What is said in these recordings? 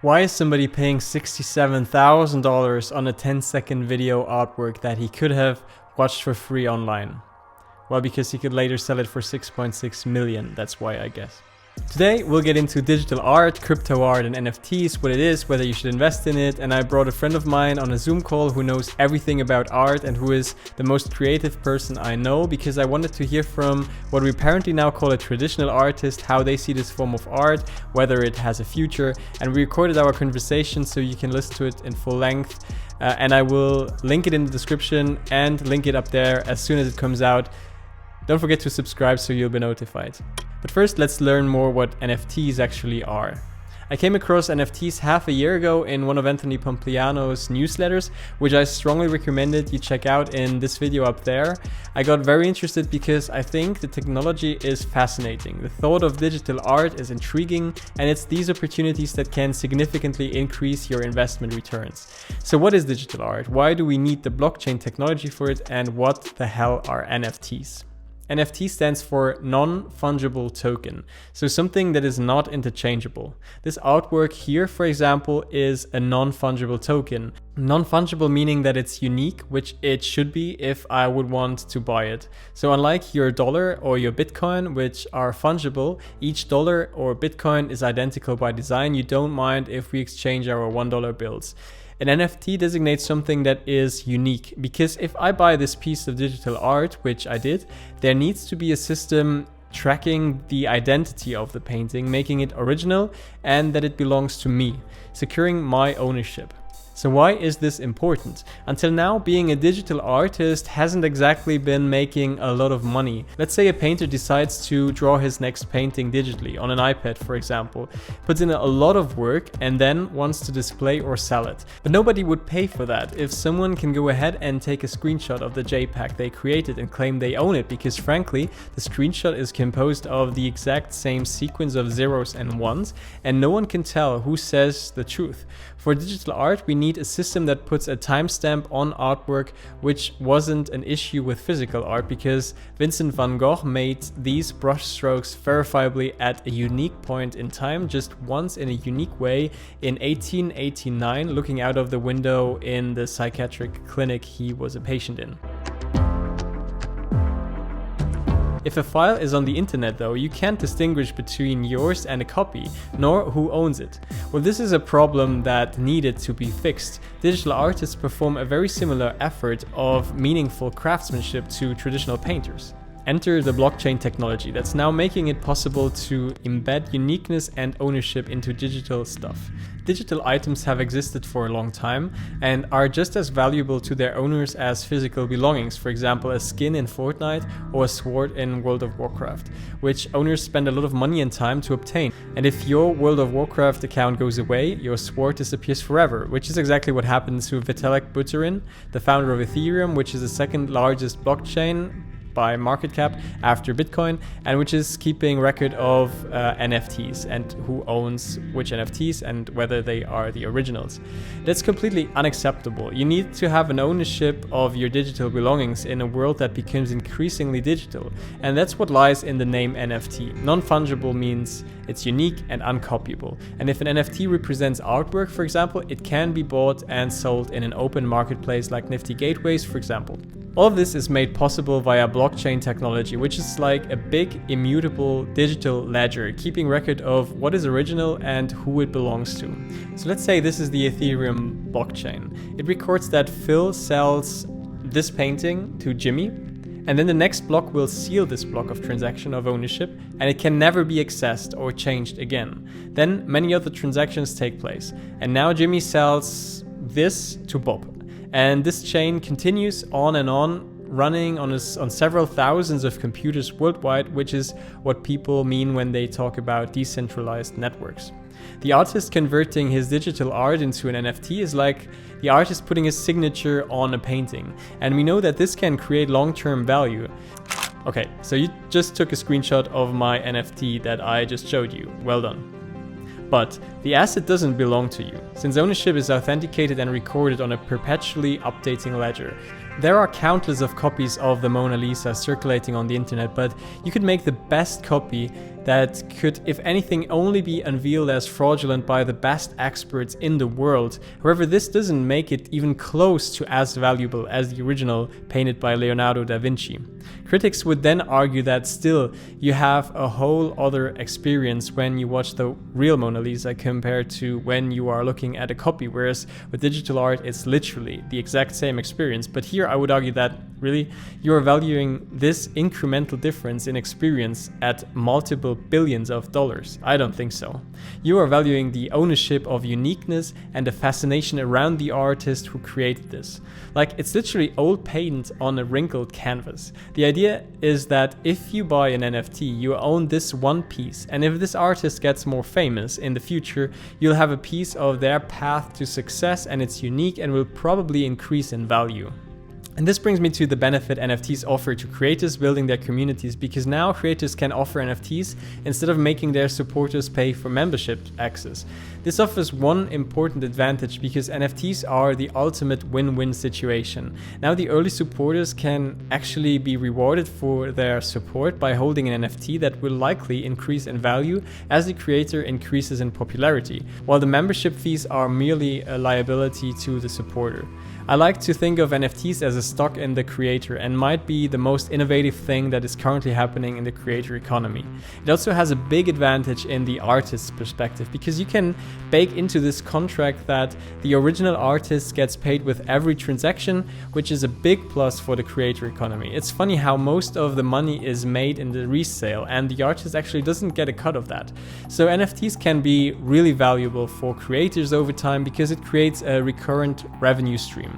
Why is somebody paying $67,000 on a 10-second video artwork that he could have watched for free online? Well, because he could later sell it for 6.6 million, that's why, I guess. Today we'll get into digital art, crypto art and NFTs, what it is, whether you should invest in it, and I brought a friend of mine on a Zoom call who knows everything about art and who is the most creative person I know, because I wanted to hear from what we apparently now call a traditional artist, how they see this form of art, whether it has a future, and we recorded our conversation so you can listen to it in full length, and I will link it in the description and link it up there as soon as it comes out. Don't forget to subscribe so you'll be notified. But first, let's learn more what NFTs actually are. I came across NFTs half a year ago in one of Anthony Pompliano's newsletters, which I strongly recommended you check out in this video up there. I got very interested because I think the technology is fascinating. The thought of digital art is intriguing, and it's these opportunities that can significantly increase your investment returns. So what is digital art? Why do we need the blockchain technology for it? And what the hell are NFTs? NFT stands for non-fungible token, so something that is not interchangeable. This artwork here, for example, is a non-fungible token. Non-fungible meaning that it's unique, which it should be if I would want to buy it. So unlike your dollar or your Bitcoin, which are fungible, each dollar or Bitcoin is identical by design. You don't mind if we exchange our $1 bills. An NFT designates something that is unique, because if I buy this piece of digital art, which I did, there needs to be a system tracking the identity of the painting, making it original and that it belongs to me, securing my ownership. So why is this important? Until now, being a digital artist hasn't exactly been making a lot of money. Let's say a painter decides to draw his next painting digitally on an iPad, for example, puts in a lot of work and then wants to display or sell it. But nobody would pay for that if someone can go ahead and take a screenshot of the JPEG they created and claim they own it, because frankly, the screenshot is composed of the exact same sequence of zeros and ones, and no one can tell who says the truth. For digital art, we need a system that puts a timestamp on artwork, which wasn't an issue with physical art, because Vincent van Gogh made these brushstrokes verifiably at a unique point in time, just once in a unique way in 1889, looking out of the window in the psychiatric clinic he was a patient in. If a file is on the internet though, you can't distinguish between yours and a copy, nor who owns it. Well, this is a problem that needed to be fixed. Digital artists perform a very similar effort of meaningful craftsmanship to traditional painters. Enter the blockchain technology that's now making it possible to embed uniqueness and ownership into digital stuff. Digital items have existed for a long time and are just as valuable to their owners as physical belongings, for example a skin in Fortnite or a sword in World of Warcraft, which owners spend a lot of money and time to obtain. And if your World of Warcraft account goes away, your sword disappears forever, which is exactly what happened to Vitalik Buterin, the founder of Ethereum, which is the second largest blockchain by market cap after Bitcoin, and which is keeping record of NFTs and who owns which NFTs and whether they are the originals. That's completely unacceptable. You need to have an ownership of your digital belongings in a world that becomes increasingly digital, and that's what lies in the name NFT. Non-fungible means it's unique and uncopyable, and if an NFT represents artwork, for example, it can be bought and sold in an open marketplace like Nifty Gateways, for example. All of this is made possible via blockchain technology, which is like a big immutable digital ledger, keeping record of what is original and who it belongs to. So let's say this is the Ethereum blockchain. It records that Phil sells this painting to Jimmy, and then the next block will seal this block of transaction of ownership, and it can never be accessed or changed again. Then many other transactions take place, and now Jimmy sells this to Bob. And this chain continues on and on, running on several thousands of computers worldwide, which is what people mean when they talk about decentralized networks. The artist converting his digital art into an NFT is like the artist putting his signature on a painting, and we know that this can create long-term value. Okay, so you just took a screenshot of my NFT that I just showed you. Well done. But the asset doesn't belong to you, since ownership is authenticated and recorded on a perpetually updating ledger. There are countless of copies of the Mona Lisa circulating on the internet, but you could make the best copy that could, if anything, only be unveiled as fraudulent by the best experts in the world. However, this doesn't make it even close to as valuable as the original painted by Leonardo da Vinci. Critics would then argue that still you have a whole other experience when you watch the real Mona Lisa compared to when you are looking at a copy, whereas with digital art it's literally the exact same experience. But here I would argue that really you are valuing this incremental difference in experience at multiple billions of dollars. I don't think so. You are valuing the ownership of uniqueness and the fascination around the artist who created this. Like, it's literally old paint on a wrinkled canvas. The idea is that if you buy an NFT, you own this one piece, and if this artist gets more famous in the future, you'll have a piece of their path to success, and it's unique and will probably increase in value. And this brings me to the benefit NFTs offer to creators building their communities, because now creators can offer NFTs instead of making their supporters pay for membership access. This offers one important advantage because NFTs are the ultimate win-win situation. Now the early supporters can actually be rewarded for their support by holding an NFT that will likely increase in value as the creator increases in popularity, while the membership fees are merely a liability to the supporter. I like to think of NFTs as a stock in the creator and might be the most innovative thing that is currently happening in the creator economy. It also has a big advantage in the artist's perspective because you can bake into this contract that the original artist gets paid with every transaction, which is a big plus for the creator economy. It's funny how most of the money is made in the resale and the artist actually doesn't get a cut of that. So NFTs can be really valuable for creators over time because it creates a recurrent revenue stream.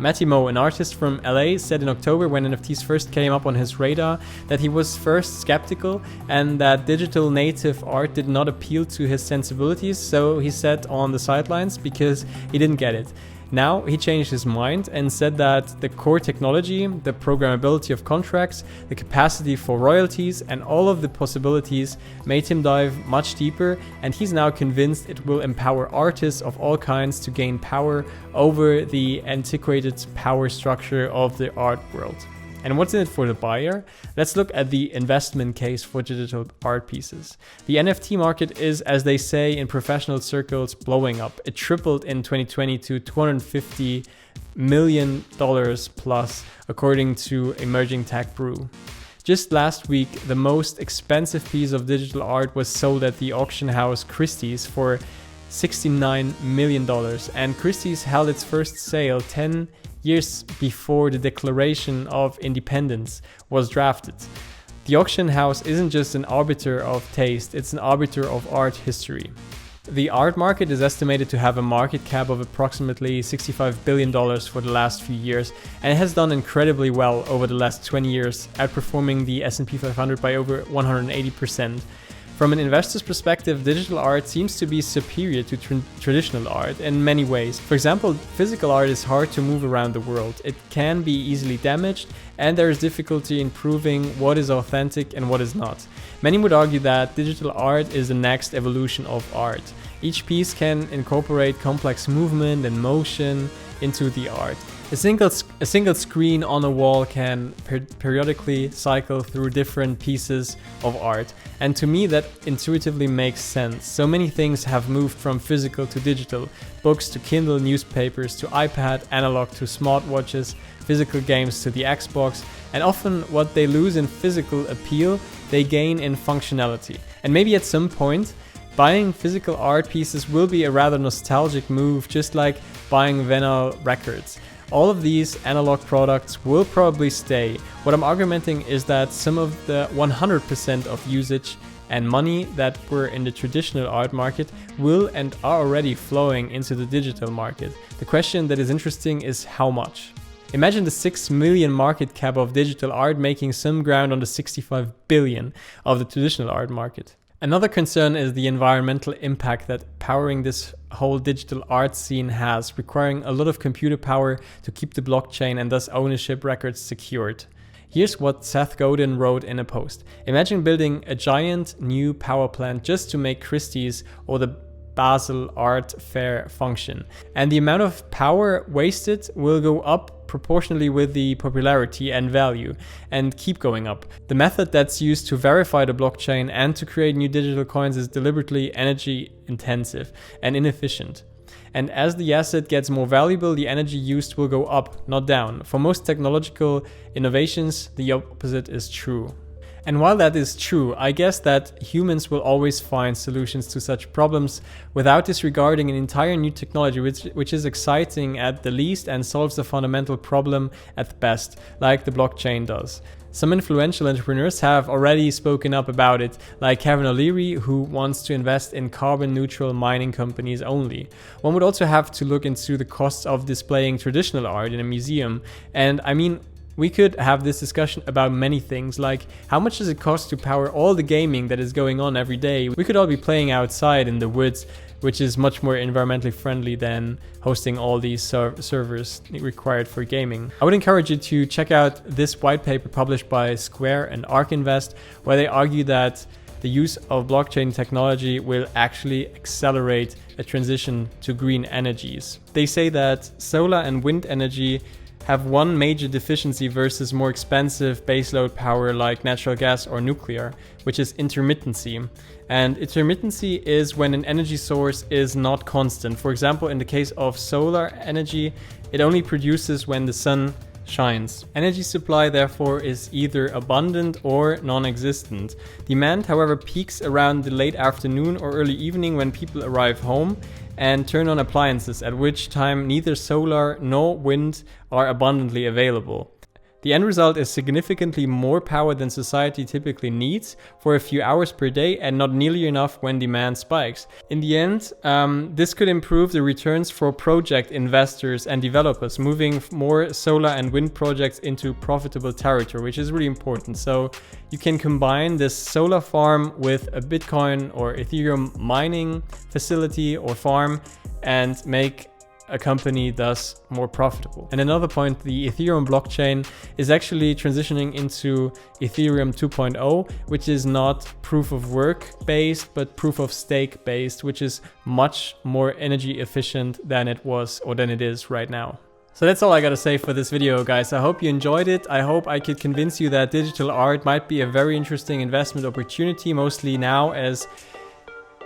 Matty Moe, an artist from LA, said in October when NFTs first came up on his radar that he was first skeptical and that digital native art did not appeal to his sensibilities, so he sat on the sidelines because he didn't get it. Now he changed his mind and said that the core technology, the programmability of contracts, the capacity for royalties, and all of the possibilities made him dive much deeper, and he's now convinced it will empower artists of all kinds to gain power over the antiquated power structure of the art world. And what's in it for the buyer? Let's look at the investment case for digital art pieces. The NFT market is, as they say in professional circles, blowing up. It tripled in 2020 to $250 million plus, according to Emerging Tech Brew. Just last week, the most expensive piece of digital art was sold at the auction house Christie's for $69 million, and Christie's held its first sale 10 years before the Declaration of Independence was drafted. The auction house isn't just an arbiter of taste, it's an arbiter of art history. The art market is estimated to have a market cap of approximately $65 billion for the last few years, and it has done incredibly well over the last 20 years, outperforming the S&P 500 by over 180%. From an investor's perspective, digital art seems to be superior to traditional art in many ways. For example, physical art is hard to move around the world. It can be easily damaged, and there is difficulty in proving what is authentic and what is not. Many would argue that digital art is the next evolution of art. Each piece can incorporate complex movement and motion into the art. A single screen on a wall can periodically cycle through different pieces of art, and to me that intuitively makes sense. So many things have moved from physical to digital, books to Kindle, newspapers to iPad, analog to smartwatches, physical games to the Xbox, and often what they lose in physical appeal, they gain in functionality. And maybe at some point, buying physical art pieces will be a rather nostalgic move, just like buying vinyl records. All of these analog products will probably stay. What I'm arguing is that some of the 100% of usage and money that were in the traditional art market will and are already flowing into the digital market. The question that is interesting is how much. Imagine the 6 million market cap of digital art making some ground on the 65 billion of the traditional art market. Another concern is the environmental impact that powering this whole digital art scene has, requiring a lot of computer power to keep the blockchain and thus ownership records secured. Here's what Seth Godin wrote in a post. Imagine building a giant new power plant just to make Christie's or the Basel Art Fair function. And the amount of power wasted will go up proportionally with the popularity and value and keep going up. The method that's used to verify the blockchain and to create new digital coins is deliberately energy intensive and inefficient. And as the asset gets more valuable, the energy used will go up, not down. For most technological innovations, the opposite is true. And while that is true, I guess that humans will always find solutions to such problems without disregarding an entire new technology, which is exciting at the least and solves a fundamental problem at the best, like the blockchain does. Some influential entrepreneurs have already spoken up about it, like Kevin O'Leary, who wants to invest in carbon-neutral mining companies only. One would also have to look into the costs of displaying traditional art in a museum. And I mean, we could have this discussion about many things, like how much does it cost to power all the gaming that is going on every day? We could all be playing outside in the woods, which is much more environmentally friendly than hosting all these servers required for gaming. I would encourage you to check out this white paper published by Square and ARK Invest, where they argue that the use of blockchain technology will actually accelerate a transition to green energies. They say that solar and wind energy have one major deficiency versus more expensive baseload power like natural gas or nuclear, which is intermittency. And intermittency is when an energy source is not constant. For example, in the case of solar energy, it only produces when the sun shines. Energy supply, therefore, is either abundant or non-existent. Demand, however, peaks around the late afternoon or early evening when people arrive home and turn on appliances, at which time neither solar nor wind are abundantly available. The end result is significantly more power than society typically needs for a few hours per day and not nearly enough when demand spikes. In the end, this could improve the returns for project investors and developers, moving more solar and wind projects into profitable territory, which is really important. So you can combine this solar farm with a Bitcoin or Ethereum mining facility or farm and make a company thus more profitable. And another point, the Ethereum blockchain is actually transitioning into Ethereum 2.0, which is not proof of work based, but proof of stake based, which is much more energy efficient than it was or than it is right now. So that's all I gotta say for this video, guys. I hope you enjoyed it. I hope I could convince you that digital art might be a very interesting investment opportunity, mostly now as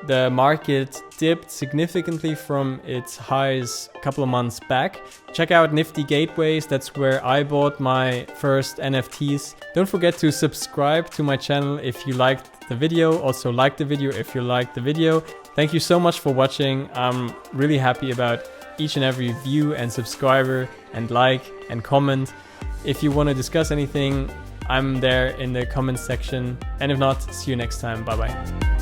the market dipped significantly from its highs a couple of months back. Check out Nifty Gateways, that's where I bought my first NFTs. Don't forget to subscribe to my channel if you liked the video. Also like the video if you liked the video. Thank you so much for watching. I'm really happy about each and every view and subscriber and like and comment. If you want to discuss anything, I'm there in the comments section. And if not, see you next time. Bye bye.